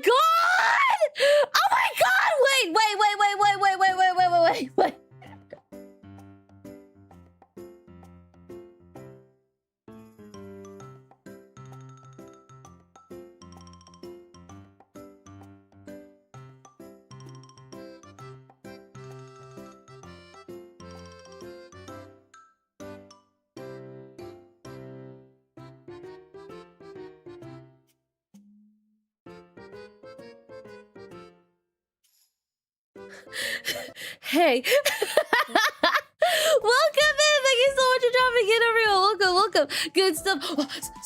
god! Oh my god! Wait. Hey. Welcome in! Thank you so much for dropping in, everyone. Welcome. Good stuff.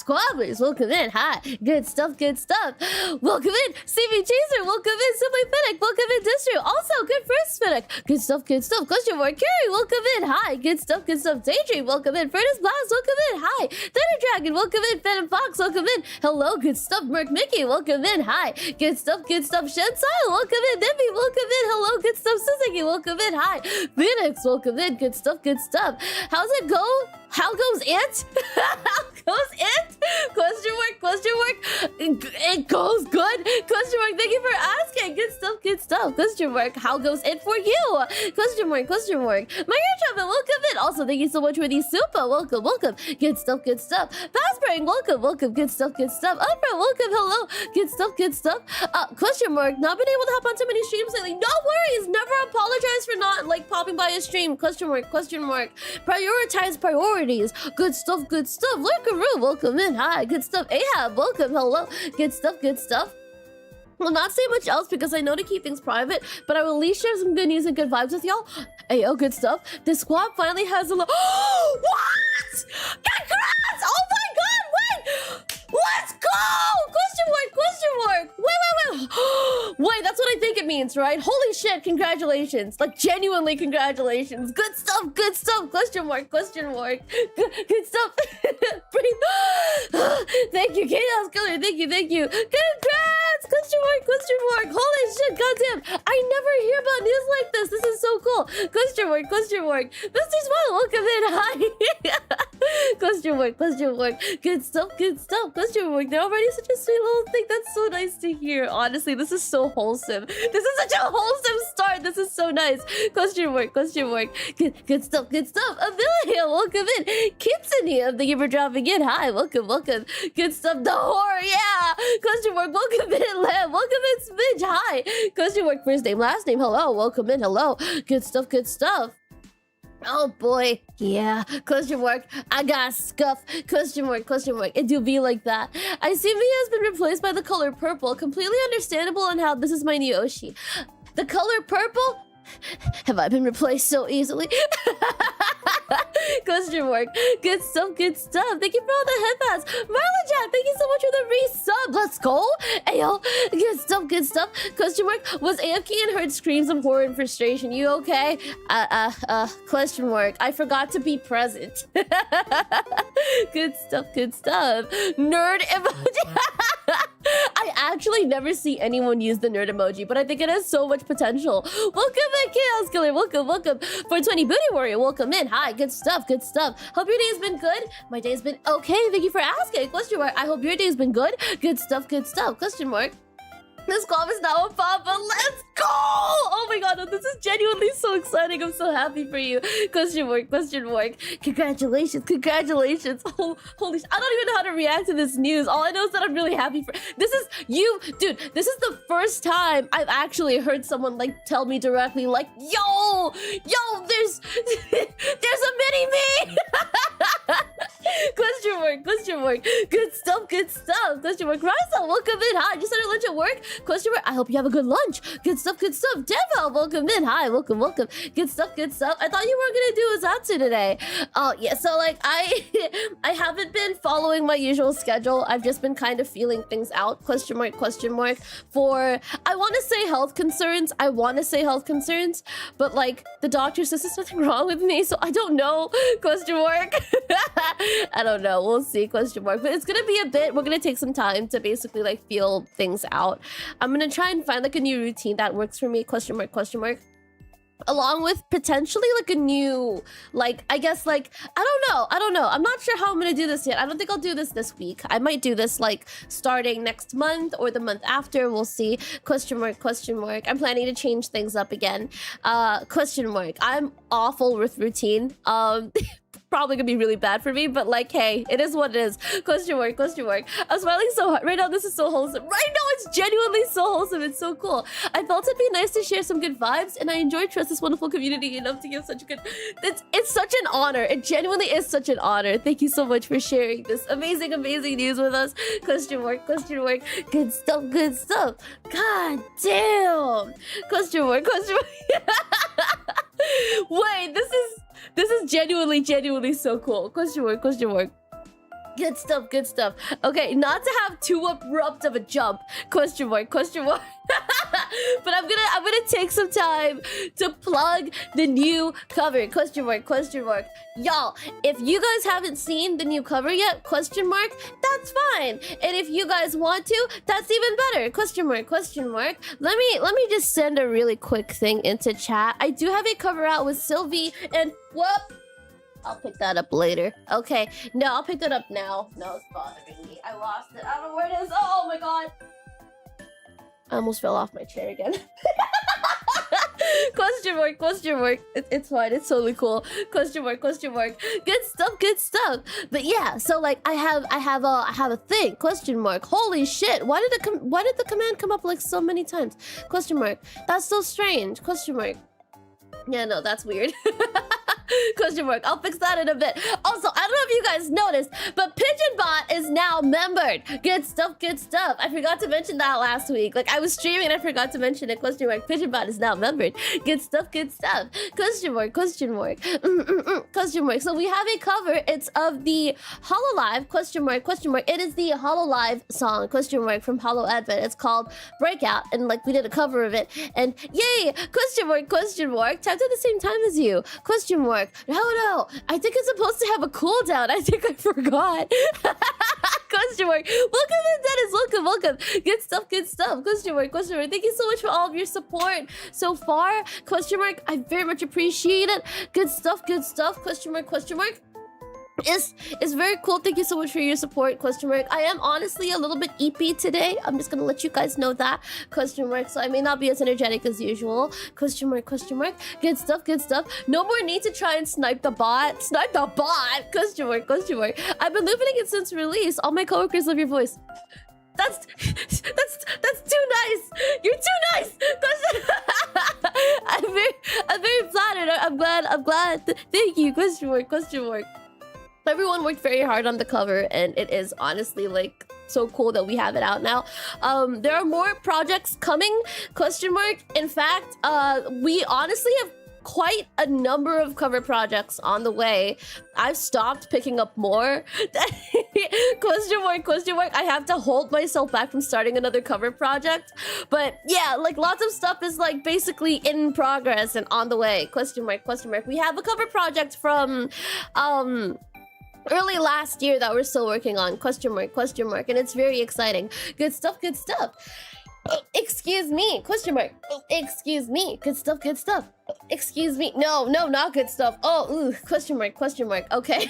Squabblers, welcome in. Hi. Good stuff. Welcome in. CV Chaser, welcome in. Simply Finnick, welcome in. Distro. Also, good first Finnick. Good stuff. Question mark. Carrie, welcome in. Hi. Good stuff. Daydream, welcome in. Furnace Blast, welcome in. Hi. Thunder Dragon, welcome in. Phantom Fox, welcome in. Hello, good stuff. Merc Mickey, welcome in. Hi. Good stuff. Shensai, welcome in. Nippy, welcome in. Hello, good stuff. Suzuki, welcome in. Hi. Phoenix, welcome in. Good stuff. How's it go? How goes it? How goes it? Question mark. It goes good. Question mark. Thank you for asking. Good stuff. Question mark. How goes it for you? Question mark. My ear trumpet, welcome in. Also, thank you so much for the super. Welcome. Good stuff. Fastbrain, welcome. Good stuff. Upra, welcome. Hello. Good stuff. Question mark. Not been able to hop on too many streams lately. No worries. Never apologize for not like popping by a stream. Question mark. Prioritize priorities. Good stuff. Lurkaroo, welcome in. Hi. Good stuff. Ahab, welcome. Hello. Good stuff. Will not say much else because I know to keep things private, but I will at least share some good news and good vibes with y'all. Ayo, good stuff. The squad finally has a what? Congrats! Oh my god, wait! Let's go! Question mark. Wait, that's what I think it means, right? Holy shit, congratulations. Like, genuinely congratulations. Good stuff. Question mark. Good stuff. Breathe. Thank you, Chaos Killer. Thank you. Congrats! Question mark. Holy shit, goddamn. I never hear about news like this. This is so cool. Question mark. Mr. Smile, welcome in. Hi. Question mark. Good stuff. Question mark. They're already such a sweet little thing. That's so nice to hear. Honestly, this is so wholesome. This is such a wholesome start. This is so nice. Question mark. Good stuff. Amelia, welcome in. Kitsune, thank you for dropping in. Hi, welcome. Good stuff. The horror, yeah. Question mark. Welcome in, Lamb. Welcome in, Smidge. Hi. Question mark. First name, last name. Hello. Welcome in. Hello. Good stuff. Oh boy, yeah. Question mark. I got scuff. Question mark. It do be like that. I see me has been replaced by the color purple. Completely understandable on how this is my new Oshi. The color purple? Have I been replaced so easily? Question mark. Good stuff. Thank you for all the headbands. Marla Jack, thank you so much for the resub. Let's go. Ayo. Good stuff. Question mark. Was AFK and heard screams of horror and frustration. You okay? Question mark. I forgot to be present. Good stuff. Nerd emoji. I actually never see anyone use the nerd emoji, but I think it has so much potential. Welcome in, Chaos Killer. Welcome. 420 Booty Warrior, welcome in. Hi, good stuff. Hope your day's been good. My day's been okay. Thank you for asking. Question mark. I hope your day's been good. Good stuff. Question mark. This club is now a papa. Let's go! Oh my god, this is genuinely so exciting. I'm so happy for you. Question mark. Congratulations. Holy sh! I don't even know how to react to this news. All I know is that I'm really happy for this is you, dude. This is the first time I've actually heard someone like tell me directly, like, yo, there's a mini me. Question mark. Good stuff. Question mark. Risa, welcome in. Hi, just started lunch at work. Question mark. I hope you have a good lunch. Good stuff. Devo, welcome in. Hi, welcome. Good stuff. I thought you were gonna do a Zatsu today. Oh yeah, so like I haven't been following my usual schedule. I've just been kind of feeling things out. Question mark. For I want to say health concerns, but like the doctor says there's nothing wrong with me, so I don't know. Question mark. I don't know. We'll see. Question mark. But it's gonna be a bit. We're gonna take some time to basically like feel things out. I'm gonna try and find like a new routine that works for me. Question mark. along with potentially like a new, like, I guess, like, I don't know, I'm not sure how I'm gonna do this yet. I don't think I'll do this week. I might do this like starting next month or the month after, we'll see. Question mark, question mark. I'm planning to change things up again. Question mark. I'm awful with routine. Probably gonna be really bad for me, but like, hey, it is what it is. Question mark, question mark. I'm smiling so hard right now. This is so wholesome. Right now, it's genuinely so wholesome. It's so cool. I felt it'd be nice to share some good vibes, and I enjoy trust this wonderful community enough to give such a good. It's such an honor. It genuinely is such an honor. Thank you so much for sharing this amazing news with us. Question mark, question mark. Good stuff, good stuff. God damn. Question mark, question mark. Wait, this is genuinely so cool. Question mark, question mark. Good stuff, good stuff. Okay, not to have too abrupt of a jump. Question mark, question mark. But I'm gonna take some time to plug the new cover. Question mark, question mark. Y'all, if you guys haven't seen the new cover yet, question mark, that's fine. And if you guys want to, that's even better. Question mark, question mark. Let me just send a really quick thing into chat. I do have a cover out with Sylvie and whoop. I'll pick that up later. Okay, no, I'll pick that up now. No, it's bothering me. I lost it. I don't know where it is. Oh my god. I almost fell off my chair again. Question mark, question mark. It's fine. It's totally cool. Question mark, question mark. Good stuff, good stuff. But yeah, so like I have a thing. Question mark. Holy shit! Why did the command come up like so many times? Question mark. That's so strange. Question mark. Yeah, no, that's weird. Question mark. I'll fix that in a bit. Also, I don't know if you guys noticed, but Pigeonbot is now membered. Good stuff, good stuff. I forgot to mention that last week. Like, I was streaming and I forgot to mention it. Question mark. Pigeonbot is now membered. Good stuff, good stuff. Question mark, question mark. Question mark. So we have a cover. It's of the Hololive, question mark, question mark. It is the Hololive song, question mark, from Hollow Advent. It's called Breakout, and like we did a cover of it. And yay, question mark, question mark. Tapped at the same time as you. Question mark. No, I think it's supposed to have a cooldown. I think I forgot. Question mark. Welcome in, Dennis. Welcome. Good stuff, good stuff. Question mark, question mark. Thank you so much for all of your support so far. Question mark. I very much appreciate it. Good stuff, good stuff. Question mark, question mark. It's very cool. Thank you so much for your support. Question mark. I am honestly a little bit EP today. I'm just gonna let you guys know that. Question mark. So I may not be as energetic as usual. Question mark, question mark. Good stuff, good stuff. No more need to try and snipe the bot. Snipe the bot. Question mark, question mark. I've been looping it since release. All my coworkers love your voice. That's too nice. You're too nice. I'm very flattered. I'm glad. Thank you. Question mark, question mark. Everyone worked very hard on the cover, and it is honestly like so cool that we have it out now. There are more projects coming, question mark. In fact, we honestly have quite a number of cover projects on the way. I've stopped picking up more. Question mark, question mark. I have to hold myself back from starting another cover project. But yeah, like lots of stuff is like basically in progress and on the way. Question mark, question mark. We have a cover project from early last year that we're still working on. Question mark, and it's very exciting. Good stuff, good stuff. Excuse me, question mark. Excuse me, good stuff, good stuff. Excuse me, no, not good stuff. Oh, ooh, question mark, question mark. Okay.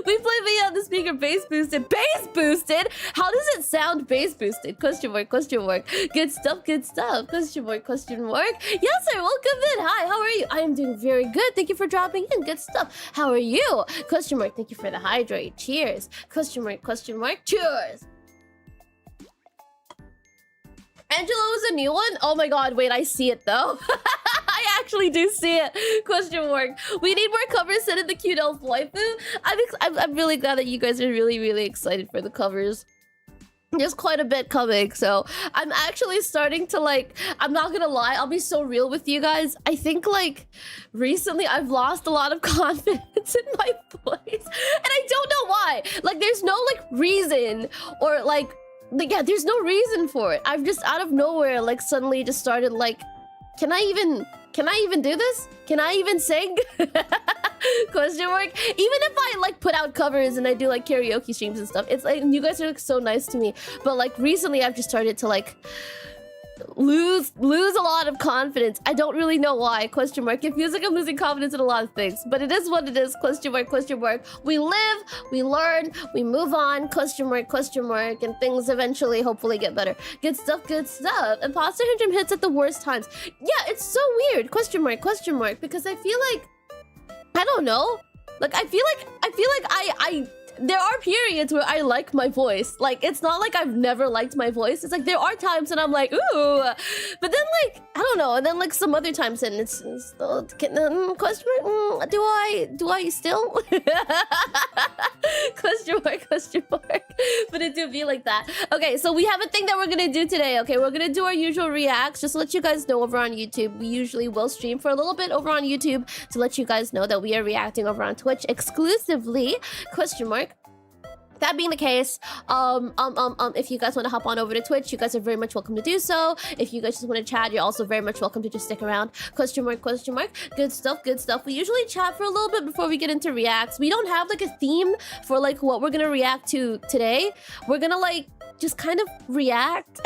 We play beyond the speaker bass boosted. Bass boosted? How does it sound bass boosted? Question mark, question mark. Good stuff, good stuff. Question mark, question mark. Yes, sir, welcome in. Hi, how are you? I am doing very good. Thank you for dropping in. Good stuff. How are you? Question mark, thank you for the hydrate. Cheers. Question mark, cheers. Angelo is a new one? Oh my god, wait, I see it though. I actually do see it. Question mark. We need more covers set in the cute elf waifu. I'm really glad that you guys are really excited for the covers. There's quite a bit coming, so I'm actually starting to like, I'm not gonna lie, I'll be so real with you guys. I think like recently I've lost a lot of confidence in my voice, and I don't know why. Like there's no like reason or like yeah, there's no reason for it. I've just out of nowhere like suddenly just started like, can I even do this? Can I even sing? Question mark. Even if I like put out covers and I do like karaoke streams and stuff, it's like you guys are like so nice to me. But like recently I've just started to like lose a lot of confidence. I don't really know why, question mark. It feels like I'm losing confidence in a lot of things, but it is what it is, question mark, question mark. We live, we learn, we move on, question mark, and things eventually hopefully get better. Good stuff, good stuff. Imposter syndrome hits at the worst times. Yeah, it's so weird, question mark, because I feel like, I don't know. Like, I feel like I there are periods where I like my voice. Like, it's not like I've never liked my voice. It's like there are times and I'm like, ooh. But then, like, I don't know. And then, like, some other times and it's still, question mark, do I still? question mark. But it do be like that. Okay, so we have a thing that we're gonna do today, okay? We're gonna do our usual reacts. Just to let you guys know over on YouTube. We usually will stream for a little bit over on YouTube to let you guys know that we are reacting over on Twitch exclusively, question mark. That being the case, if you guys want to hop on over to Twitch, you guys are very much welcome to do so. If you guys just want to chat, you're also very much welcome to just stick around. Question mark, question mark. Good stuff, good stuff. We usually chat for a little bit before we get into reacts. We don't have like a theme for like what we're gonna react to today. We're gonna like just kind of react.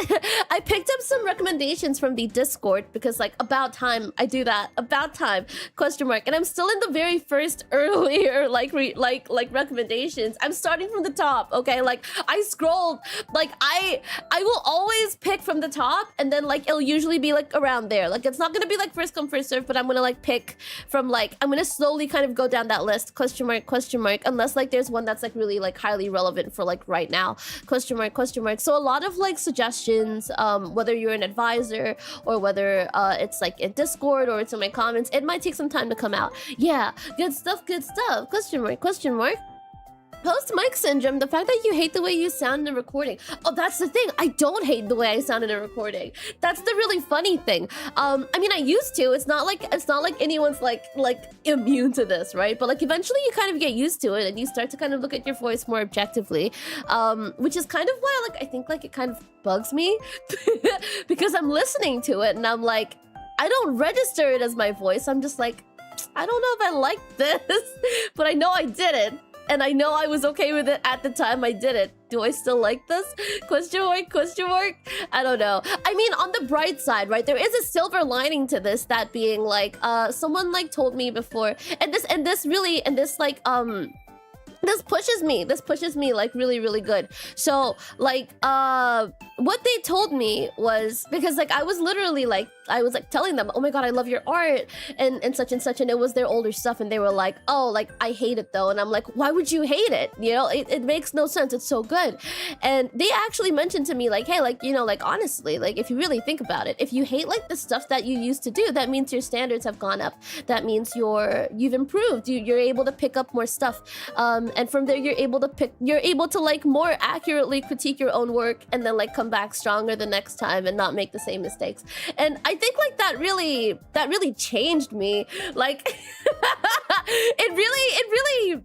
I picked up some recommendations from the Discord because like about time I do that. About time, question mark. And I'm still in the very first earlier like recommendations. I'm starting from the top, okay? Like I scrolled, like I will always pick from the top and then like it'll usually be like around there. Like it's not gonna be like first come first serve, but I'm gonna like pick from like, I'm gonna slowly kind of go down that list, question mark, unless like there's one that's like really like highly relevant for like right now, question mark. So a lot of like suggestions, whether you're an advisor or whether it's like in Discord or it's in my comments, it might take some time to come out. Yeah, good stuff, question mark. Post-mic syndrome, the fact that you hate the way you sound in a recording. Oh, that's the thing. I don't hate the way I sound in a recording. That's the really funny thing. I mean, I used to. It's not like anyone's like immune to this, right? But like eventually you kind of get used to it and you start to kind of look at your voice more objectively, which is kind of why like I think like it kind of bugs me because I'm listening to it and I'm like, I don't register it as my voice. I'm just like, I don't know if I like this, but I know I did it. And I know I was okay with it at the time I did it. Do I still like this? Question mark? I don't know. I mean, on the bright side, right? There is a silver lining to this, that being like, someone like told me before, this pushes me like really good. So like what they told me was, because like I was literally like, I was like telling them, oh my god, I love your art and such, and it was their older stuff, and they were like, oh, like I hate it though. And I'm like, why would you hate it? You know, it makes no sense, it's so good. And they actually mentioned to me like, hey, like, you know, like honestly, like if you really think about it, if you hate like the stuff that you used to do, that means your standards have gone up, that means you've improved, you're able to pick up more stuff, and from there you're able to like more accurately critique your own work and then like come back stronger the next time and not make the same mistakes. And I think like that really changed me. Like it really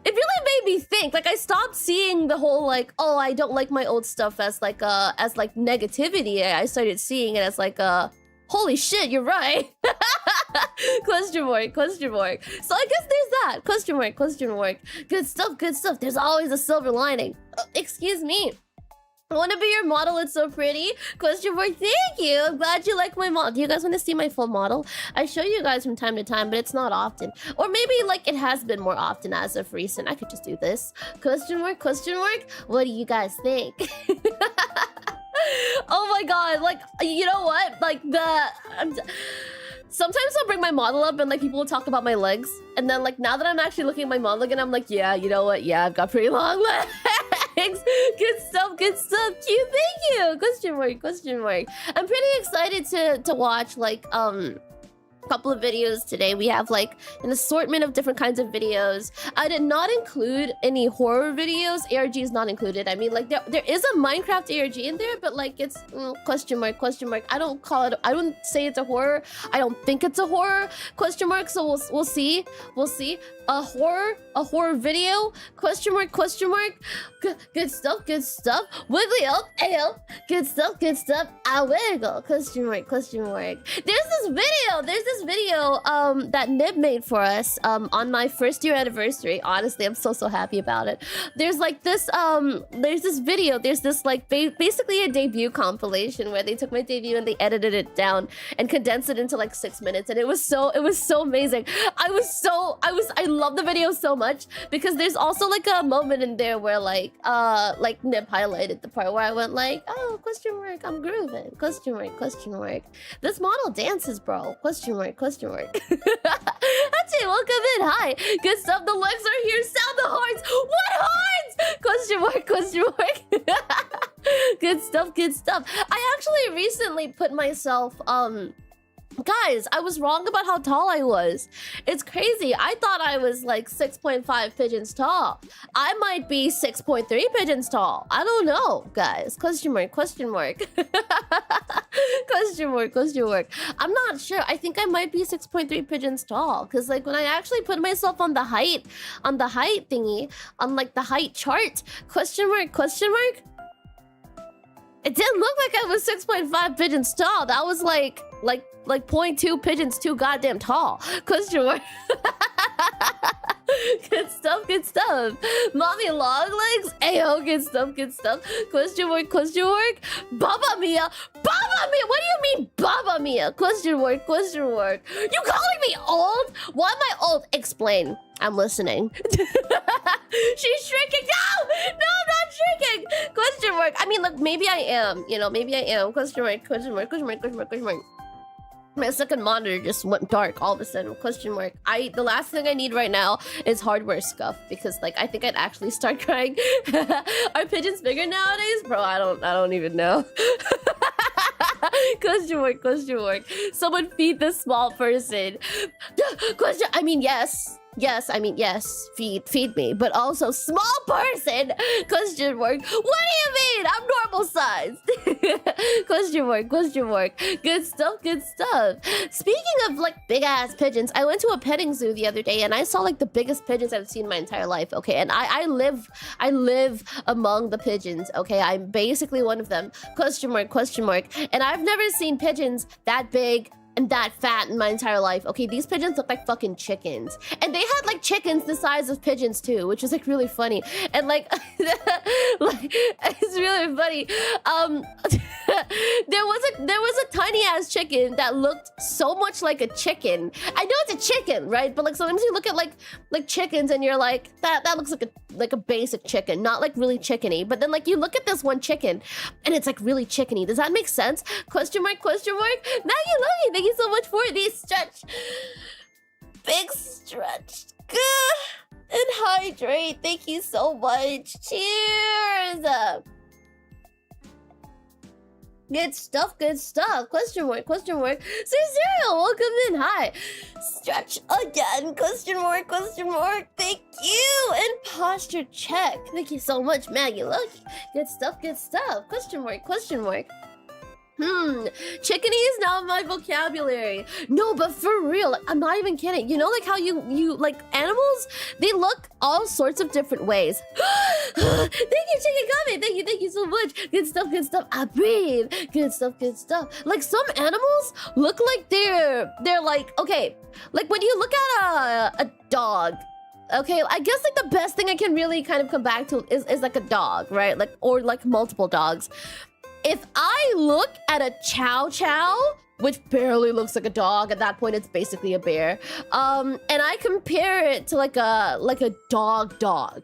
made me think. Like I stopped seeing the whole like, oh, I don't like my old stuff as like negativity. I started seeing it as like holy shit, you're right. question mark. So I guess there's that. Question mark. Good stuff. There's always a silver lining. Excuse me. I want to be your model, it's so pretty. Question mark, thank you. I'm glad you like my model. Do you guys want to see my full model? I show you guys from time to time, but it's not often. Or maybe like it has been more often as of recent. I could just do this. Question mark. What do you guys think? Oh my god, like, you know what? Like sometimes I'll bring my model up and like people will talk about my legs. And then like now that I'm actually looking at my model again, I'm like, yeah, you know what? Yeah, I've got pretty long legs. Good stuff. Cute, thank you. Question mark. I'm pretty excited to watch like couple of videos today. We have like an assortment of different kinds of videos. I did not include any horror videos. ARG is not included. I mean, like there is a Minecraft ARG in there, but like it's question mark. I don't call it, I don't say it's a horror. I don't think it's a horror, question mark. So we'll see. A horror video, question mark. Good stuff. Wiggly up, ale. Good stuff. I wiggle, question mark. There's this this video that Nib made for us on my first year anniversary. Honestly, I'm so happy about it. There's like this there's this video, there's this like basically a debut compilation where they took my debut and they edited it down and condensed it into like 6 minutes, and it was so amazing. I love the video so much because there's also like a moment in there where like Nib highlighted the part where I went like, oh, question mark, I'm grooving, question mark, this model dances, bro, question mark. Hachi, welcome in, hi, good stuff, the legs are here, sound the horns, what horns, question mark. Good stuff. I actually recently put myself guys, I was wrong about how tall I was. It's crazy. I thought I was like 6.5 pigeons tall. I might be 6.3 pigeons tall. I don't know, guys. Question mark. Question mark. I'm not sure. I think I might be 6.3 pigeons tall. Because like when I actually put myself on the height thingy, on like the height chart, question mark. It didn't look like I was 6.5 pigeons tall. That was like 0.2 pigeons too goddamn tall. Question mark. Good stuff. Mommy long legs. Ayo, good stuff. Question mark. Baba Mia. What do you mean, Baba Mia? Question mark. You calling me old? Why am I old? Explain. I'm listening. She's shrinking. No, I'm not shrinking. Question mark. I mean, look, maybe I am. You know, maybe I am. Question mark. My second monitor just went dark all of a sudden. Question mark. The last thing I need right now is hardware scuff because like I think I'd actually start crying. Are pigeons bigger nowadays? Bro, I don't even know. Question mark. Someone feed this small person. Question. I mean, yes. Feed me, but also small person. Question mark. What do you mean? I'm normal size. Question mark. Good stuff. Speaking of like big ass pigeons, I went to a petting zoo the other day and I saw like the biggest pigeons I've seen in my entire life. Okay, and I live among the pigeons. Okay, I'm basically one of them. Question mark. And I've never seen pigeons that big and that fat in my entire life. Okay, these pigeons look like fucking chickens. And they had like chickens the size of pigeons too, which was like really funny. And like, it's really funny. There was a tiny ass chicken that looked so much like a chicken. I know it's a chicken, right? But like sometimes you look at like chickens and you're like, that looks like a basic chicken, not like really chickeny. But then like you look at this one chicken and it's like really chickeny. Does that make sense? Question mark. Maggie, thank you so much for the stretch. Big stretch. And hydrate. Thank you so much. Cheers. Good stuff. Question mark. Cereal, welcome in. Hi. Stretch again. Question mark. Thank you. And posture check. Thank you so much, Maggie. Look. Good stuff. Question mark. Chickeny is not my vocabulary. No, but for real, like, I'm not even kidding. You know, like how you like animals, they look all sorts of different ways. Thank you, Chicken Comment. Thank you so much. Good stuff. I breathe. Good stuff. Like some animals look like they're like, okay, like when you look at a dog. Okay, I guess like the best thing I can really kind of come back to is like a dog, right? Like, or like multiple dogs. If I look at a chow chow, which barely looks like a dog, at that point it's basically a bear, and I compare it to like a dog,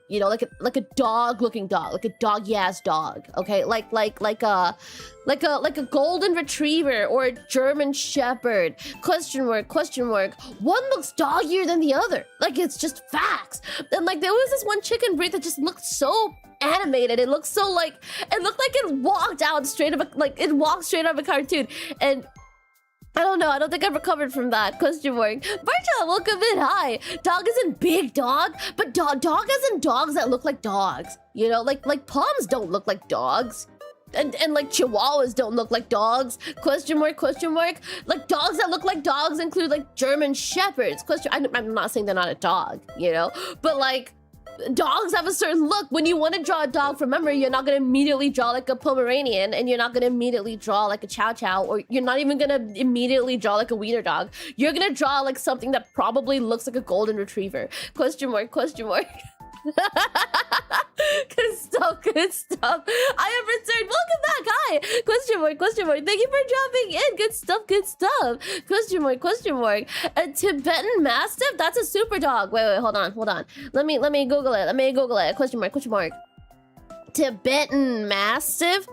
you know, like a dog looking dog, like a doggy ass dog, okay, like a golden retriever or a German shepherd. Question mark. One looks doggier than the other. Like it's just facts. And like there was this one chicken breed that just looked so animated. It looked so like it walked out straight of a cartoon. And I don't know. I don't think I've recovered from that. Question mark. Barcha, welcome in. Hi. Dog isn't big dog, but dog isn't dogs that look like dogs. You know, like poms don't look like dogs. And like chihuahuas don't look like dogs. Question mark. Like dogs that look like dogs include like German shepherds. I'm not saying they're not a dog, you know, but like dogs have a certain look. When you want to draw a dog, remember, you're not going to immediately draw like a Pomeranian, and you're not going to immediately draw like a Chow Chow, or you're not even going to immediately draw like a wiener dog. You're going to draw like something that probably looks like a golden retriever. Question mark, question mark. Good stuff, good stuff. I have returned. Welcome back. Hi. Question mark, question mark. Thank you for dropping in. Good stuff, good stuff. Question mark, question mark. A Tibetan Mastiff? That's a super dog. Wait, hold on, hold on. Let me Google it. Let me Google it. Question mark, question mark. Tibetan Mastiff?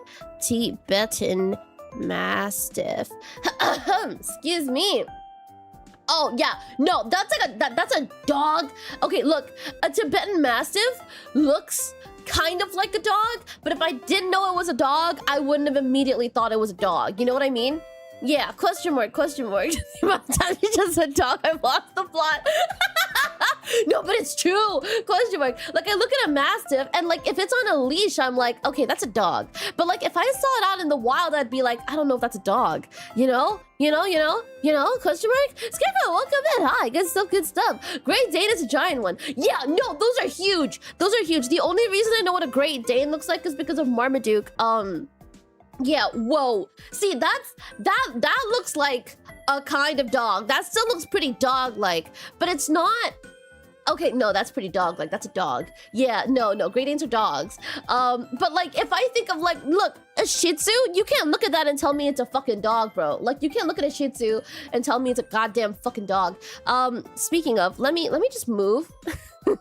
Tibetan Mastiff. Excuse me. Oh yeah, no, that's like that's a dog. Okay, look, a Tibetan Mastiff looks kind of like a dog, but if I didn't know it was a dog, I wouldn't have immediately thought it was a dog. You know what I mean? Yeah, question mark, question mark. The amount of time you just said dog, I lost the plot. No, but it's true. Question mark. Like, I look at a Mastiff, and like, if it's on a leash, I'm like, okay, that's a dog. But like, if I saw it out in the wild, I'd be like, I don't know if that's a dog. You know? You know? Question mark? Scarecrow, welcome in. Hi, good stuff, good stuff. Great Dane is a giant one. Yeah, no, those are huge. Those are huge. The only reason I know what a Great Dane looks like is because of Marmaduke. Yeah, whoa. See, that looks like a kind of dog. That still looks pretty dog-like, but it's not. Okay, no, that's pretty dog-like. That's a dog. Yeah, no, Great Danes are dogs. But like, if I think of like, look, a Shih Tzu, you can't look at that and tell me it's a fucking dog, bro. Like, you can't look at a Shih Tzu and tell me it's a goddamn fucking dog. Speaking of, let me just move. I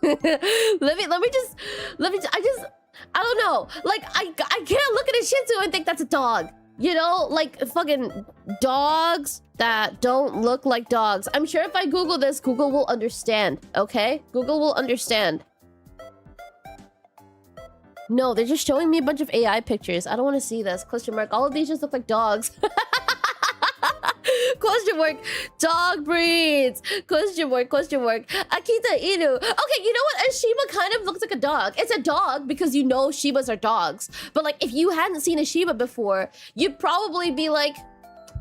don't know. Like, I can't look at a Shih Tzu and think that's a dog. You know, like fucking dogs that don't look like dogs. I'm sure if I Google this, Google will understand, okay? Google will understand. No, they're just showing me a bunch of AI pictures. I don't want to see this. Question mark. All of these just look like dogs. Question mark. Dog breeds. Question mark. Question mark. Akita Inu. Okay, you know what? A Shiba kind of looks like a dog. It's a dog because you know Shibas are dogs. But like, if you hadn't seen a Shiba before, you'd probably be like,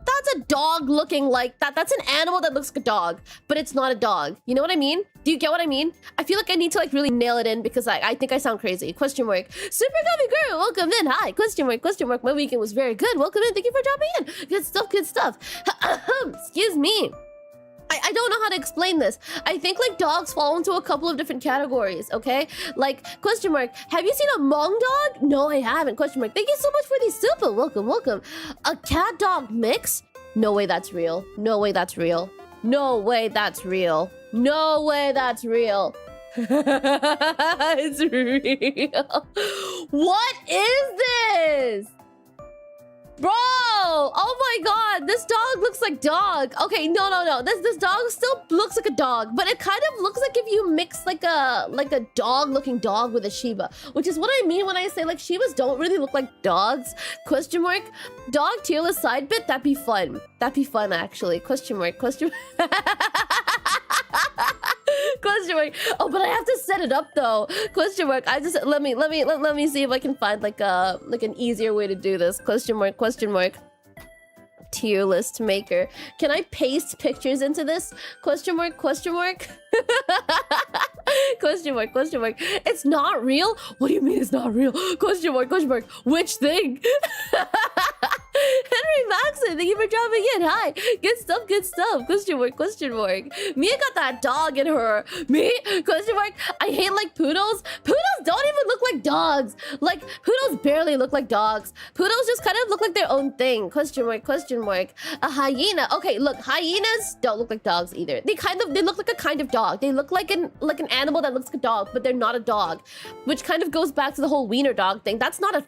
that's a dog looking like that. That's an animal that looks like a dog, but it's not a dog. You know what I mean? Do you get what I mean? I feel like I need to like really nail it in because I think I sound crazy. Question mark. Super Gummy Girl, welcome in. Hi. Question mark. Question mark. My weekend was very good. Welcome in. Thank you for dropping in. Good stuff. Good stuff. Excuse me. I don't know how to explain this. I think like dogs fall into a couple of different categories, okay? Like, question mark, have you seen a Hmong dog? No, I haven't. Question mark, thank you so much for the super. Welcome, welcome. A cat dog mix? No way that's real. No way that's real. No way that's real. No way that's real. It's real. What is this? Bro, oh my god, this dog looks like dog. Okay, no. This dog still looks like a dog, but it kind of looks like if you mix like a dog looking dog with a Shiba, which is what I mean when I say like Shibas don't really look like dogs. Question mark. Dog tier list side bit, that'd be fun. That'd be fun actually. Question mark. Question question mark. Oh, but I have to set it up though. Question mark. I just let me see if I can find like an easier way to do this. Question mark. Question mark. Tier list maker. Can I paste pictures into this? Question mark. Question mark. Question mark. Question mark. It's not real? What do you mean it's not real? Question mark. Question mark. Which thing? Henry Maxon, thank you for dropping in. Hi. Good stuff, good stuff. Question mark, question mark. Mia got that dog in her. Me? Question mark. I hate like poodles. Poodles don't even look like dogs. Like, poodles barely look like dogs. Poodles just kind of look like their own thing. Question mark, question mark. A hyena. Okay, look, hyenas don't look like dogs either. They look like a kind of dog. They look like an animal that looks like a dog, but they're not a dog. Which kind of goes back to the whole wiener dog thing. That's not a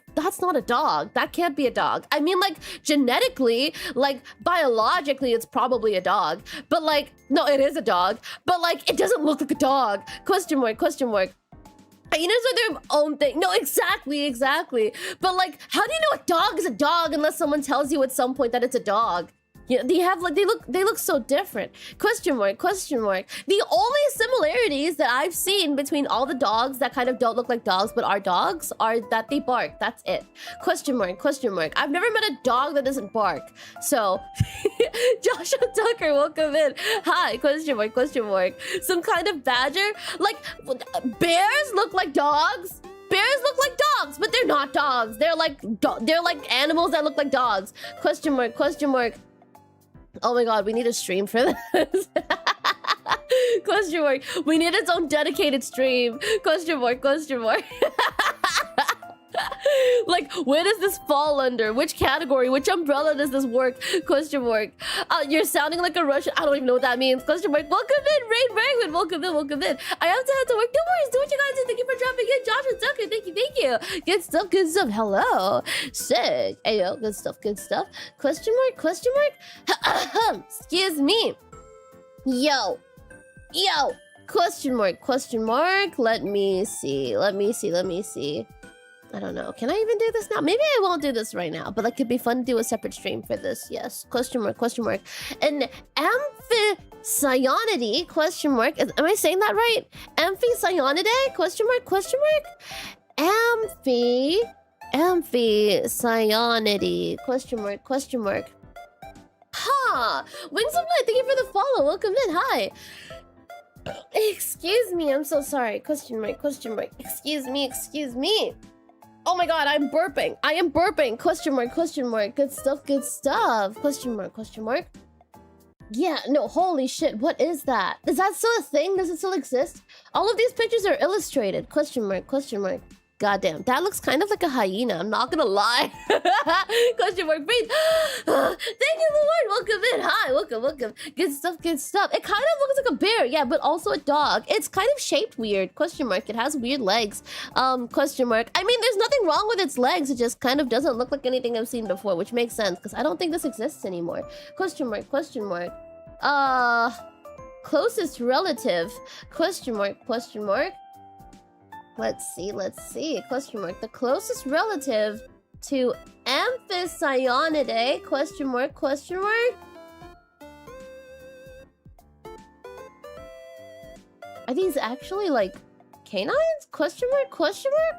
dog. That can't be a dog. I mean, like, genetically, like biologically, it's probably a dog, but like, no, it is a dog, but like, it doesn't look like a dog. Question mark, question mark. Hyenas are their own thing. No, exactly. But like, how do you know a dog is a dog unless someone tells you at some point that it's a dog? Yeah, they have like they look so different. Question mark, question mark. The only similarities that I've seen between all the dogs that kind of don't look like dogs but are dogs are that they bark. That's it. Question mark, question mark. I've never met a dog that doesn't bark. So Joshua Tucker, welcome in. Hi, question mark, question mark. Some kind of badger? Like bears look like dogs? Bears look like dogs, but they're not dogs. They're like animals that look like dogs. Question mark, question mark. Oh my god, we need a stream for this. Question mark. We need its own dedicated stream. Question mark, question mark. Like, where does this fall under? Which category? Which umbrella does this work? Question mark. You're sounding like a Russian. I don't even know what that means. Question mark. Welcome in, Rain Rangwood. Welcome in, welcome in. I have to head to work. No worries. Do what you guys do. Thank you for dropping in. Joshua Tucker. Thank you, thank you. Good stuff, good stuff. Hello. Sick. Ayo, good stuff, good stuff. Question mark, question mark. Excuse me. Yo. Yo. Question mark, question mark. Let me see. Let me see, let me see. I don't know. Can I even do this now? Maybe I won't do this right now, but like it'd be fun to do a separate stream for this. Yes. Question mark, question mark. An amphicyanidee, question mark. Am I saying that right? Amphicyanidee, question mark, question mark. Amphicyanidee, question mark, question mark. Ha! Wings of Light, thank you for the follow. Welcome in. Hi. Excuse me, I'm so sorry. Question mark, question mark. Excuse me, excuse me. Oh my god, I'm burping. I am burping. Question mark, question mark. Good stuff, good stuff. Question mark, question mark. Yeah, no, holy shit. What is that? Is that still a thing? Does it still exist? All of these pictures are illustrated. Question mark, question mark. Goddamn, that looks kind of like a hyena. I'm not gonna lie. Question mark, breathe. Thank you, Lord. Welcome in. Hi, welcome, welcome. Good stuff, good stuff. It kind of looks like a bear, yeah, but also a dog. It's kind of shaped weird. Question mark. It has weird legs. Question mark. I mean, there's nothing wrong with its legs. It just kind of doesn't look like anything I've seen before, which makes sense because I don't think this exists anymore. Question mark, question mark. Closest relative. Question mark, question mark. Let's see, let's see. Question mark. The closest relative to amphicyanidee? Question mark, question mark. Are these actually like canines? Question mark, question mark.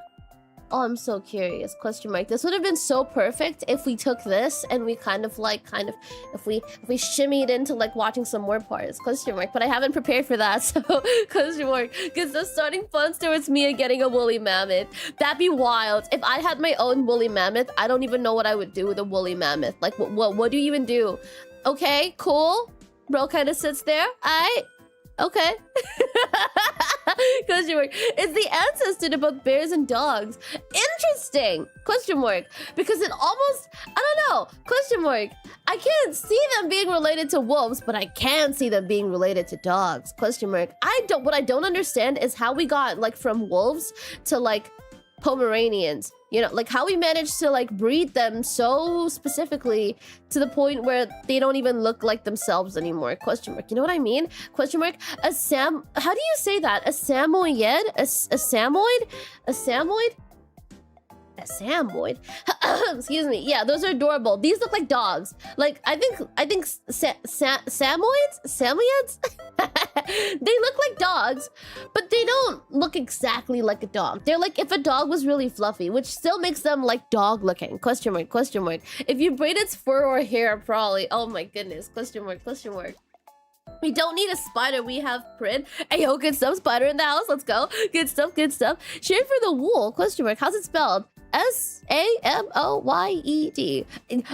Oh, I'm so curious. Question mark. This would have been so perfect if we took this and we if we shimmied into like watching some more parts. Question mark. But I haven't prepared for that, so question mark. Because the starting funds towards Mia getting a woolly mammoth. That'd be wild. If I had my own woolly mammoth, I don't even know what I would do with a woolly mammoth. Like, what do you even do? Okay, cool. Bro kind of sits there. Okay. Question mark. It's the ancestor to both bears and dogs. Interesting. Question mark. Because it almost, I don't know. Question mark. I can't see them being related to wolves, but I can see them being related to dogs. Question mark. What I don't understand is how we got like from wolves to like Pomeranians. You know, like how we managed to like breed them so specifically to the point where they don't even look like themselves anymore. Question mark. You know what I mean? Question mark. How do you say that? A Samoyed? A Samoyed? A Samoyed? A Samoyed? Excuse me. Yeah, those are adorable. These look like dogs. Like, I think Samoyeds? Samoyeds? They look like dogs, but they don't look exactly like a dog. They're like if a dog was really fluffy, which still makes them like dog looking. Question mark, question mark. If you braid its fur or hair, probably. Oh my goodness. Question mark, question mark. We don't need a spider, we have Prin. Hey, yo, good stuff, spider in the house, let's go. Good stuff, good stuff. Share for the wool, question mark. How's it spelled? S-A-M-O-Y-E-D.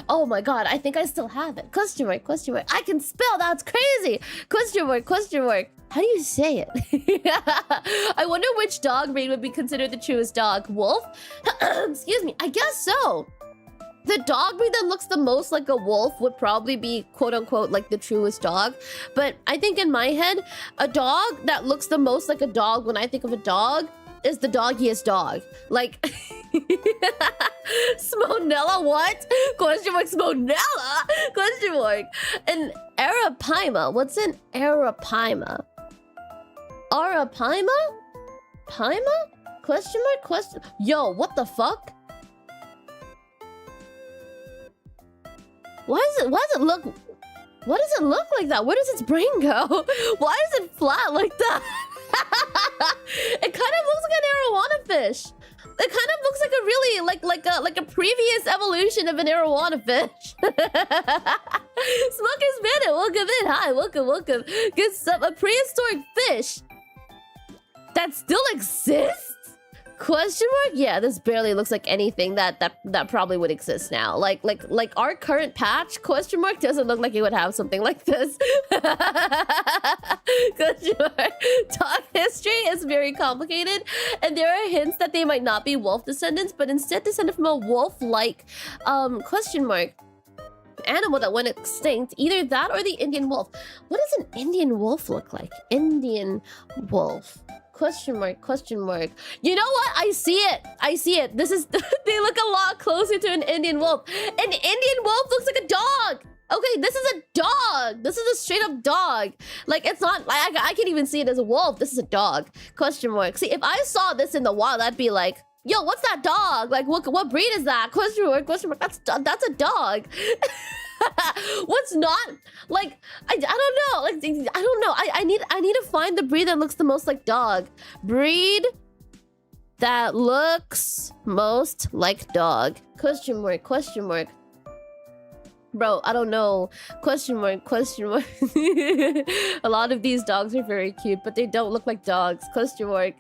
Oh my god, I think I still have it. Question mark, question mark. I can spell, that's crazy. Question mark, question mark. How do you say it? I wonder which dog breed would be considered the truest dog. Wolf? Excuse me, I guess so. The dog breed that looks the most like a wolf would probably be quote-unquote like the truest dog. But I think in my head, a dog that looks the most like a dog when I think of a dog is the doggiest dog. Like, Smonella, what? Question mark, Smonella? Question mark. An Arapaima. What's an Arapaima? Arapaima? Paima? Question mark, question. Yo, what the fuck? Why does it look What does it look like that? Where does its brain go? Why is it flat like that? It kind of looks like an arowana fish. It kind of looks like a really like a previous evolution of an arowana fish. Smoker's Bandit, welcome in. Hi, welcome. Good stuff. A prehistoric fish that still exists? Question mark? Yeah, this barely looks like anything that probably would exist now. Like our current patch, question mark, doesn't look like it would have something like this. Question mark. Dog history is very complicated, and there are hints that they might not be wolf descendants, but instead descended from a wolf-like question mark animal that went extinct. Either that or the Indian wolf. What does an Indian wolf look like? Indian wolf. Question mark. You know what? I see it. This is they look a lot closer to an Indian wolf. An Indian wolf looks like a dog. Okay, this is a dog. This is a straight up dog. Like, it's not, I can't even see it as a wolf. This is a dog. Question mark. See, if I saw this in the wild, I'd be like, yo, what's that dog? Like, what breed is that? Question mark. That's a dog. What's not like I don't know, like I don't know. I need to find the breed that looks the most like dog. Breed that looks most like dog. Question mark. Bro, I don't know. Question mark. A lot of these dogs are very cute, but they don't look like dogs. Question mark.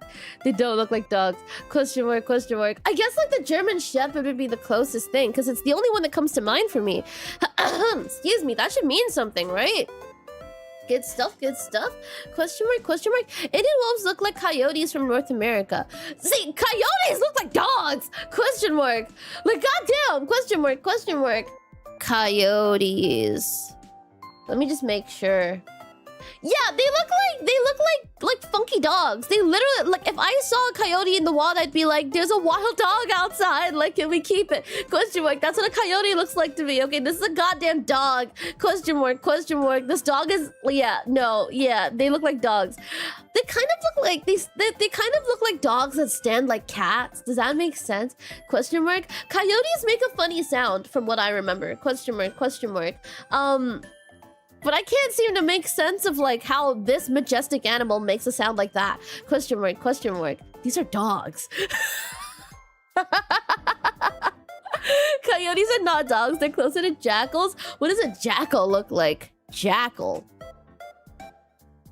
They don't look like dogs. Question mark. I guess like the German Shepherd would be the closest thing, because it's the only one that comes to mind for me. Excuse me, that should mean something, right? Good stuff. Question mark. Indian wolves look like coyotes from North America. See, coyotes look like dogs. Question mark. Like, goddamn. Question mark. Coyotes. Let me just make sure. Yeah, they look like funky dogs. They literally, like, if I saw a coyote in the wild, I'd be like, there's a wild dog outside. Like, can we keep it? Question mark. That's what a coyote looks like to me. Okay, this is a goddamn dog. Question mark. This dog is, yeah, they look like dogs. They kind of look like these. They kind of look like dogs that stand like cats. Does that make sense? Question mark. Coyotes make a funny sound, from what I remember. Question mark. But I can't seem to make sense of like how this majestic animal makes a sound like that. Question mark. These are dogs. Coyotes are not dogs. They're closer to jackals. What does a jackal look like? Jackal.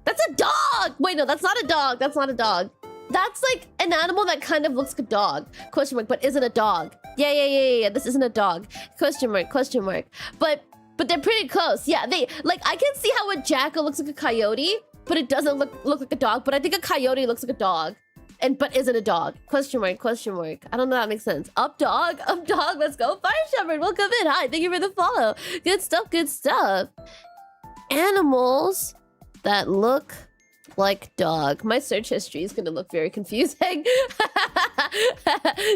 That's a dog! Wait, no, that's not a dog. That's like an animal that kind of looks like a dog. Question mark, but isn't a dog. Yeah. This isn't a dog. Question mark. But they're pretty close. Yeah, they, like, I can see how a jackal looks like a coyote, but it doesn't look like a dog. But I think a coyote looks like a dog, but isn't a dog. Question mark. I don't know if that makes sense. Up dog. Let's go. Fire Shepherd, welcome in. Hi, thank you for the follow. Good stuff. Animals that look like dog. My search history is gonna look very confusing.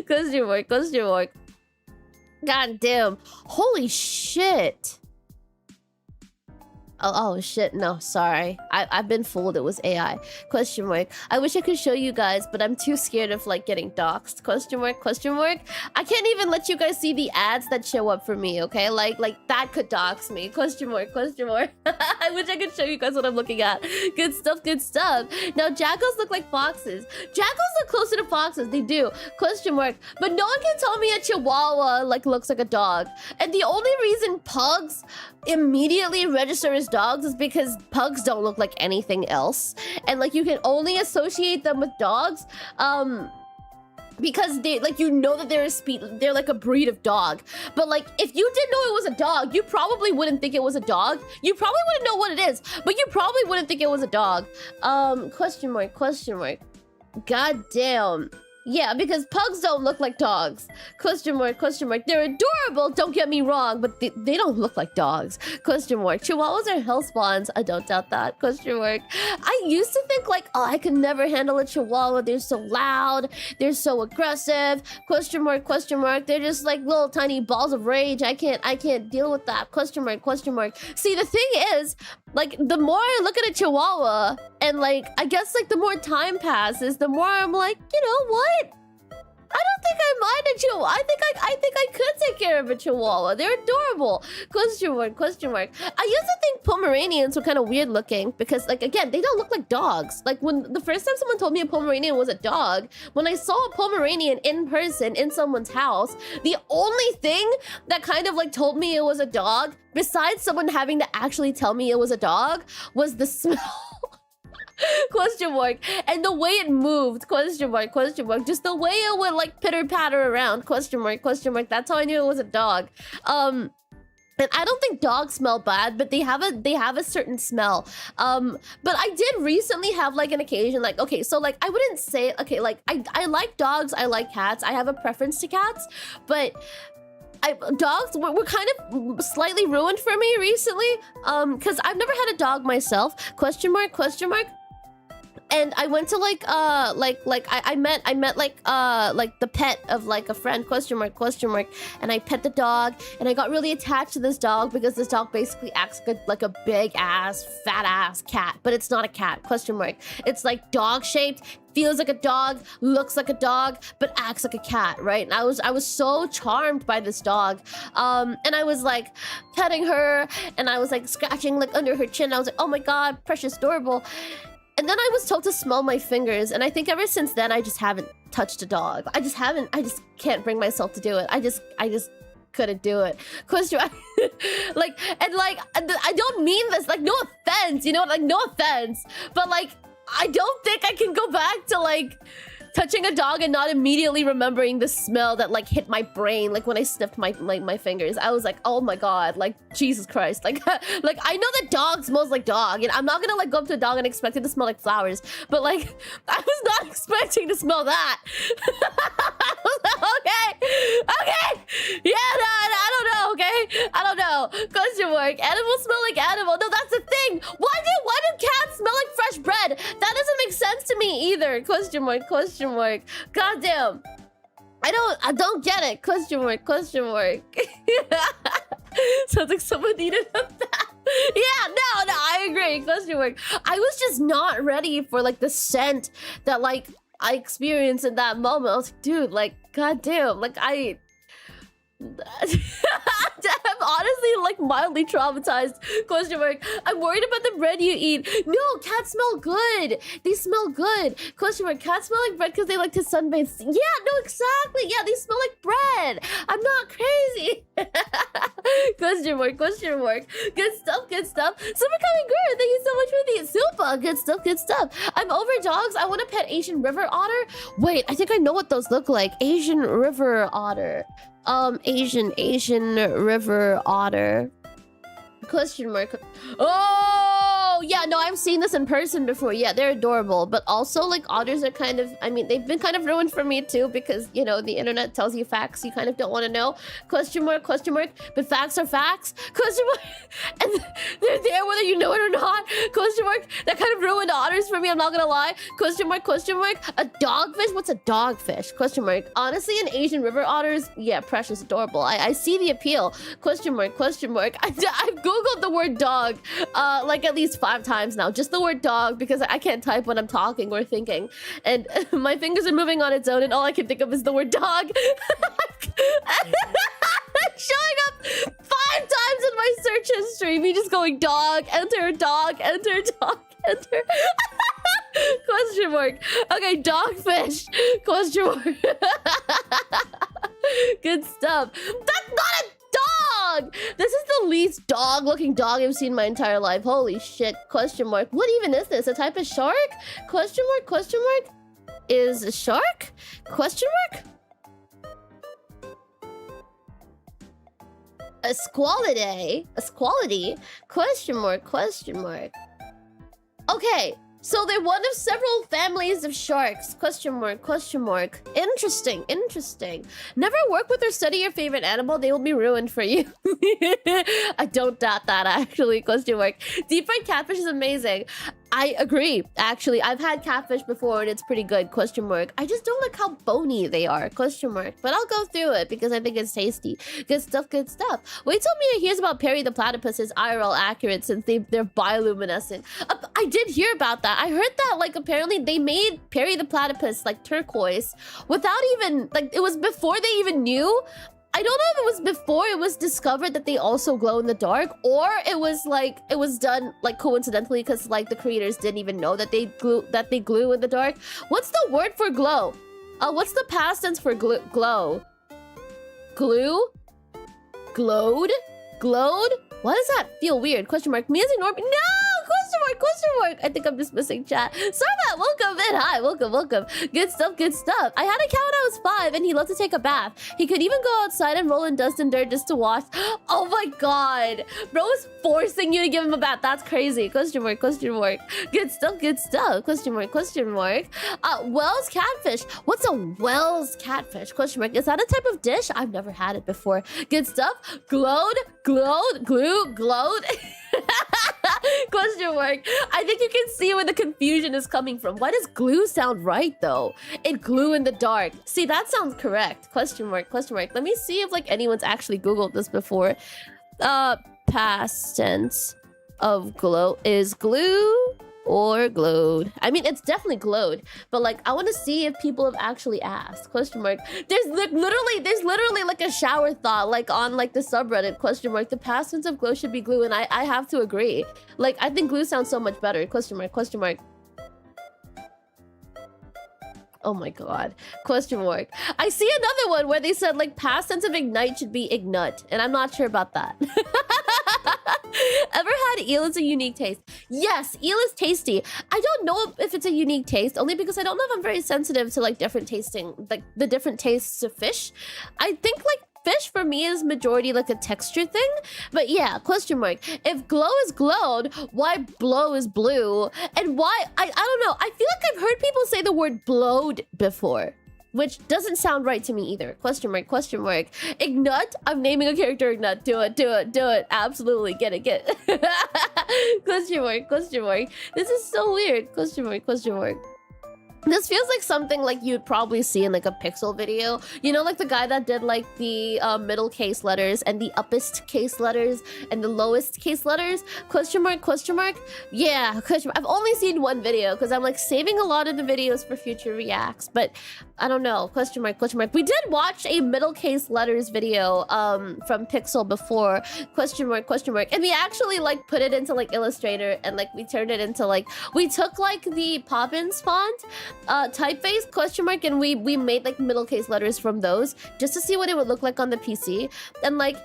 Question mark. God damn. Holy shit. Oh shit, no, sorry. I've been fooled, it was AI. Question mark. I wish I could show you guys, but I'm too scared of like getting doxxed. Question mark. I can't even let you guys see the ads that show up for me, okay? Like that could dox me. Question mark. I wish I could show you guys what I'm looking at. Good stuff. Now jackals look like foxes. Jackals look closer to foxes, they do. Question mark. But no one can tell me a chihuahua like looks like a dog. And the only reason pugs immediately register as dogs is because pugs don't look like anything else, and like you can only associate them with dogs because they, like, you know that they're like a breed of dog. But like if you didn't know it was a dog, you probably wouldn't think it was a dog. You probably wouldn't know what it is, but you probably wouldn't think it was a dog. Question mark. God damn. Yeah, because pugs don't look like dogs. Question mark. They're adorable, don't get me wrong, but they don't look like dogs. Question mark. Chihuahuas are hell spawns. I don't doubt that. Question mark. I used to think like, oh, I could never handle a chihuahua. They're so loud. They're so aggressive. Question mark. They're just like little tiny balls of rage. I can't deal with that. Question mark. See, the thing is, like, the more I look at a chihuahua, and like, I guess like the more time passes, the more I'm like, you know what? I don't think I mind a chihuahua. I think I could take care of a chihuahua. They're adorable. Question mark, question mark. I used to think Pomeranians were kind of weird looking because, like, again, they don't look like dogs. Like, when the first time someone told me a Pomeranian was a dog, when I saw a Pomeranian in person in someone's house, the only thing that kind of like told me it was a dog, besides someone having to actually tell me it was a dog, was the smell. Question mark. And the way it moved, question mark, just the way it would like pitter patter around, question mark, that's how I knew it was a dog. And I don't think dogs smell bad, but they have a certain smell. But I did recently have like an occasion, like, okay, so like I wouldn't say, okay, like I like dogs, I like cats, I have a preference to cats, but dogs were kind of slightly ruined for me recently, because I've never had a dog myself, question mark. And I went to like I met like the pet of like a friend, question mark, and I pet the dog, and I got really attached to this dog because this dog basically acts like a big ass, fat ass cat, but it's not a cat, question mark. It's like dog shaped, feels like a dog, looks like a dog, but acts like a cat, right? And I was so charmed by this dog. And I was like petting her, and I was like scratching like under her chin. I was like, oh my god, precious, adorable. And then I was told to smell my fingers, and I think ever since then I just haven't touched a dog. I just can't bring myself to do it. I just couldn't do it. Question like, and like, I don't mean this, like, no offense, you know, like, no offense, but like, I don't think I can go back to like touching a dog and not immediately remembering the smell that like hit my brain, like when I sniffed my fingers. I was like, oh my god, like Jesus Christ, like like I know that dog smells like dog, and I'm not gonna like go up to a dog and expect it to smell like flowers, but like I was not expecting to smell that. I was like, okay, yeah, no, I don't know, okay, I don't know. Question mark. Animals smell like animal. No, that's the thing. Why do cats smell like fresh bread? That doesn't make sense to me either. Question mark. God damn. I don't get it. Question mark. Sounds like someone needed a bath. Yeah, no, I agree. Question mark. I was just not ready for like the scent that like I experienced in that moment. I was like, dude, like, god damn, like I'm honestly like mildly traumatized. Question mark. I'm worried about the bread you eat. No, cats smell good. They smell good. Question mark. Cats smell like bread because they like to sunbathe. Yeah, no, exactly. Yeah, they smell like bread. I'm not crazy. Question mark. Good stuff. Super coming good. Thank you so much for the super good stuff. I'm over dogs. I want to pet Asian river otter. Wait, I think I know what those look like. Asian river otter. Asian river otter. Question mark. Oh, yeah, no, I've seen this in person before. Yeah, they're adorable. But also, like, otters are kind of, I mean, they've been kind of ruined for me too because, you know, the internet tells you facts you kind of don't want to know. Question mark. But facts are facts. Question mark. And they're there whether you know it or not. Question mark. That kind of ruined otters for me, I'm not gonna lie. Question mark. A dogfish? What's a dogfish? Question mark. Honestly, an Asian river otters, yeah, precious, adorable. I see the appeal. Question mark. I've Googled the word dog, like at least 5 times now. Just the word dog, because I can't type when I'm talking or thinking. And my fingers are moving on its own, and all I can think of is the word dog. Showing up 5 times in my search history. Me just going dog, enter, dog, enter, dog, enter. Question mark. Okay, dogfish. Question mark. Good stuff. That's not a dog! This is the least dog-looking dog I've seen my entire life. Holy shit. Question mark. What even is this? A type of shark? Question mark. Is a shark? Question mark? A squality? Question mark. Okay. So they're one of several families of sharks. Question mark. Interesting. Never work with or study your favorite animal. They will be ruined for you. I don't doubt that, actually. Question mark. Deep fried catfish is amazing. I agree. Actually, I've had catfish before and it's pretty good. Question mark. I just don't like how bony they are. Question mark. But I'll go through it because I think it's tasty. Good stuff, good stuff. Wait till Mia hears about Perry the Platypus is IRL accurate since they're bioluminescent. I did hear about that. I heard that like apparently they made Perry the Platypus like turquoise without even like it was before they even knew. I don't know if it was before it was discovered that they also glow in the dark, or it was like it was done like coincidentally because like the creators didn't even know that they glue in the dark. What's the word for glow? What's the past tense for glow? Glue? Glowed? Glowed? Why does that feel weird? Question mark. Mia's ignoring me. No! Question mark, question mark. I think I'm just missing chat. Sarmat, welcome in. Hi, welcome, welcome. Good stuff, good stuff. I had a cat when I was 5 and he loved to take a bath. He could even go outside and roll in dust and dirt just to wash. Oh my god. Bro is forcing you to give him a bath. That's crazy. Question mark, question mark. Good stuff, good stuff. Question mark, question mark. Wells catfish. What's a Wells catfish? Question mark. Is that a type of dish? I've never had it before. Good stuff. Glowed, glowed, glue, glowed. Question mark. I think you can see where the confusion is coming from. Why does glue sound right though? It glue in the dark. See, that sounds correct. Question mark, question mark. Let me see if like anyone's actually Googled this before. Past tense of glow is glue or glowed. I mean, it's definitely glowed, but like I want to see if people have actually asked. Question mark. There's literally like a shower thought like on like the subreddit. Question mark. The past tense of glow should be glue, and I have to agree. Like I think glue sounds so much better. Question mark, question mark. Oh my god. Question mark. I see another one where they said like past tense of ignite should be ignut, and I'm not sure about that. Ever had eel? It's a unique taste. Yes, eel is tasty. I don't know if it's a unique taste, only because I don't know if I'm very sensitive to like different tasting, like the different tastes of fish. I think like fish for me is majority like a texture thing. But yeah, question mark. If glow is glowed, why blow is blue? And why, I don't know. I feel like I've heard people say the word blowed before, which doesn't sound right to me either. Question mark, question mark. Ignut? I'm naming a character Ignut. Do it, do it, do it. Absolutely. Get it, get it. Question mark, question mark. This is so weird. Question mark, question mark. This feels like something like you'd probably see in like a Pixel video. You know, like the guy that did like the middle case letters and the uppest case letters and the lowest case letters. Question mark, question mark. Yeah, question mark. I've only seen one video because I'm like saving a lot of the videos for future reacts, but I don't know. Question mark, question mark. We did watch a middle case letters video from Pixel before. Question mark, question mark. And we actually like put it into like Illustrator and like we turned it into like, we took like the Poppins font typeface question mark, and we made like middle case letters from those just to see what it would look like on the PC, and like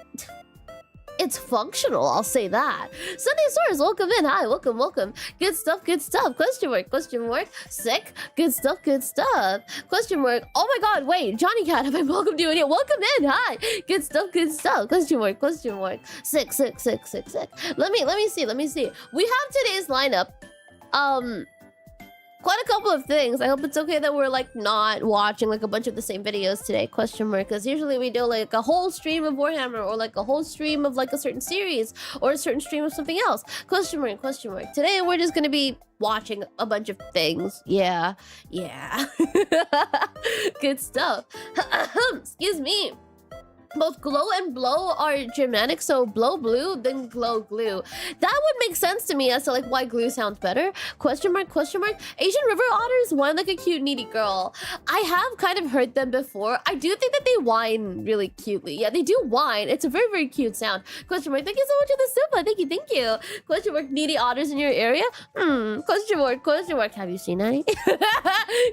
it's functional, I'll say that. Sunday Source, welcome in. Hi, welcome, welcome. Good stuff, question mark, question mark. Sick, good stuff, question mark. Oh my god, wait, Johnny Cat, have I welcomed you in here? Welcome in, hi. Good stuff, question mark, question mark. Sick. Let me see. We have today's lineup. Quite a couple of things. I hope it's okay that we're like not watching like a bunch of the same videos today, question mark, because usually we do like a whole stream of Warhammer or like a whole stream of like a certain series or a certain stream of something else. Question mark, question mark. Today we're just gonna be watching a bunch of things. Yeah. Good stuff. Excuse me. Both glow and blow are Germanic, so blow blue, then glow glue. That would make sense to me as to like why glue sounds better. Question mark, question mark. Asian river otters whine like a cute needy girl. I have kind of heard them before. I do think that they whine really cutely. Yeah, they do whine. It's a very, very cute sound. Question mark, thank you so much for the super. Thank you. Question mark, needy otters in your area? Question mark, have you seen any?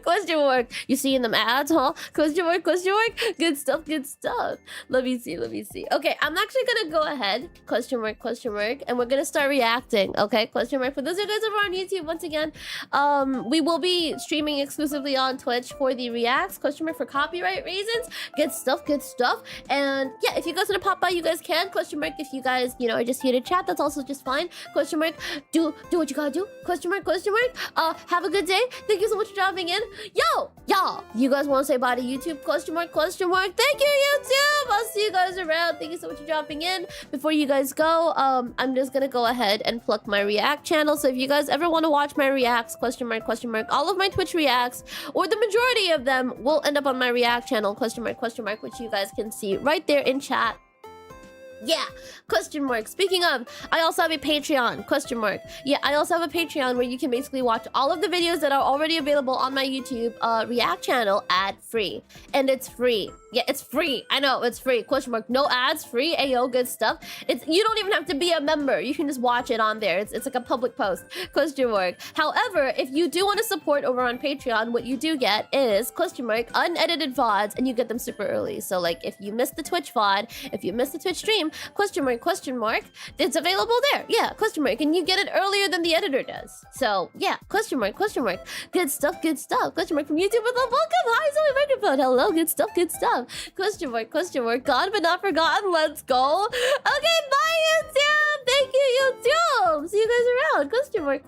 Question mark, you seeing them ads, huh? Question mark, good stuff. Let me see. Okay, I'm actually gonna go ahead. Question mark, and we're gonna start reacting. Okay, question mark. For those of you guys over on YouTube, once again, we will be streaming exclusively on Twitch for the reacts. Question mark for copyright reasons. Good stuff. And yeah, if you guys wanna pop by, you guys can. Question mark if you guys, you know, are just here to chat, that's also just fine. Question mark. Do what you gotta do. Question mark. Have a good day. Thank you so much for dropping in. Yo, Y'all, you guys want to say bye to YouTube? Question mark, question mark. Thank you, YouTube. I'll see you guys around. Thank you so much for dropping in. Before you guys go, I'm just gonna go ahead and plug my React channel. So if you guys ever want to watch my reacts, question mark, all of my Twitch reacts, or the majority of them will end up on my React channel, question mark, which you guys can see right there in chat. Yeah, question mark. Speaking of, I also have a Patreon, question mark. Yeah, I also have a Patreon where you can basically watch all of the videos that are already available on my YouTube React channel ad-free. And it's free. Yeah, it's free. I know, it's free. Question mark. No ads, free. Ayo, good stuff. You don't even have to be a member. You can just watch it on there. It's like a public post. Question mark. However, if you do want to support over on Patreon, what you do get is, question mark, unedited VODs, and you get them super early. So like if you missed the Twitch VOD, if you missed the Twitch stream, question mark, it's available there. Yeah, question mark. And you get it earlier than the editor does. So yeah, question mark. Good stuff, good stuff. Question mark from YouTube with a welcome. Hi, Zoe Microphone. Hello, good stuff, good stuff. Question mark, gone but not forgotten. Let's go. Okay, bye YouTube. Thank you, YouTube. See you guys around. Question mark.